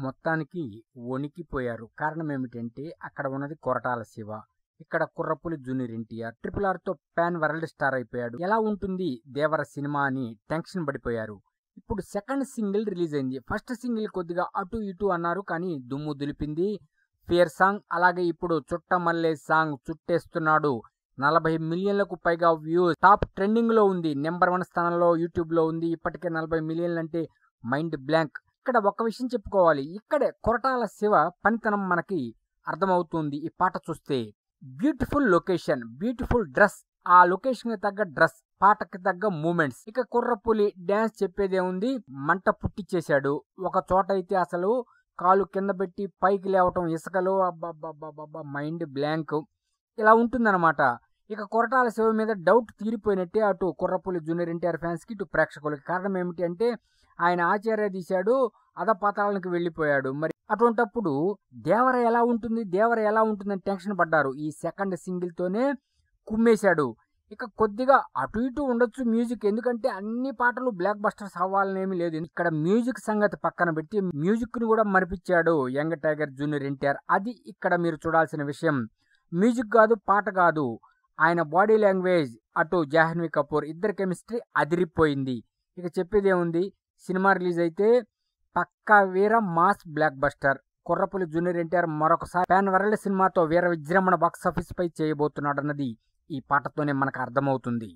మొత్తానికి వణికిపోయారు. కారణం ఏమిటంటే అక్కడ ఉన్నది కొరటాల శివ. ఇక్కడ కుర్రపులి జూనియర్ ఎన్టీఆర్. ట్రిపుల్ ఆర్‌తో పాన్ వరల్డ్ స్టార్ అయిపోయాడు. ఎలా ఉంటుంది దేవర సినిమా అని టెన్షన్ పడిపోయారు. ఇప్పుడు సెకండ్ సింగిల్ రిలీజ్ అయింది. ఫస్ట్ సింగిల్ కొద్దిగా అటు ఇటు అన్నారు, కానీ దుమ్ము దులిపింది. ఫియర్ సాంగ్, అలాగే ఇప్పుడు చుట్టమల్లే సాంగ్ చుట్టేస్తున్నాడు. 40 మిలియన్లకు పైగా వ్యూస్, టాప్ ట్రెండింగ్ లో ఉంది. నెంబర్ 1 స్థానంలో యూట్యూబ్ లో ఉంది. ఇప్పటికే 40 మిలియన్లు అంటే మైండ్ బ్లాంక్. ఇక్కడ ఒక విషయం చెప్పుకోవాలి. ఇక్కడే కొరటాల శివ పనితనం మనకి అర్థమవుతుంది ఈ పాట చూస్తే. బ్యూటిఫుల్ లొకేషన్, బ్యూటిఫుల్ డ్రెస్, ఆ లొకేషన్ కి తగ్గ డ్రెస్, పాటకి తగ్గ మూమెంట్స్. ఇక కుర్రపులి డ్యాన్స్ చెప్పేదే ఉంది, మంట పుట్టించేశాడు. ఒక చోట అయితే అసలు కాలు కింద పెట్టి పైకి లేవటం ఇసుకలో, అబ్బా మైండ్ బ్లాంక్. ఇలా ఉంటుందన్నమాట. ఇక కొరటాల శివ మీద డౌట్ తీరిపోయినట్టే అటు కుర్రపులి జూనియర్ ఎన్టీఆర్ ఫ్యాన్స్ కి, ఇటు ప్రేక్షకులకి. కారణం ఏమిటి అంటే ఆయన ఆచార్య తీశాడు, అధపాతాళానికి వెళ్ళిపోయాడు. మరి అటువంటప్పుడు దేవర ఎలా ఉంటుంది, దేవర ఎలా ఉంటుందని టెన్షన్ పడ్డారు. ఈ సెకండ్ సింగిల్ తోనే కుమ్మేశాడు. ఇక కొద్దిగా అటు ఇటు ఉండొచ్చు మ్యూజిక్, ఎందుకంటే అన్ని పాటలు బ్లాక్ బస్టర్స్ అవ్వాలనేమి లేదు. ఇక్కడ మ్యూజిక్ సంగతి పక్కన పెట్టి మ్యూజిక్ ని కూడా మరిపించాడు యంగ్ టైగర్ జూనియర్ ఎన్టీఆర్. అది ఇక్కడ మీరు చూడాల్సిన విషయం. మ్యూజిక్ కాదు, పాట కాదు, ఆయన బాడీ లాంగ్వేజ్, అటు జాహ్నవి కపూర్, ఇద్దరి కెమిస్ట్రీ అదిరిపోయింది. ఇక చెప్పేదేముంది, సినిమా రిలీజ్ అయితే పక్కా వీర మాస్ బ్లాక్ బస్టర్. కుర్రపులి జూనియర్ ఎన్టీఆర్ మరొకసారి పాన్ వరల్డ్ సినిమాతో వీర విజృంభణ బాక్సాఫీస్ పై చేయబోతున్నాడన్నది ఈ పాటతోనే మనకు అర్థమవుతుంది.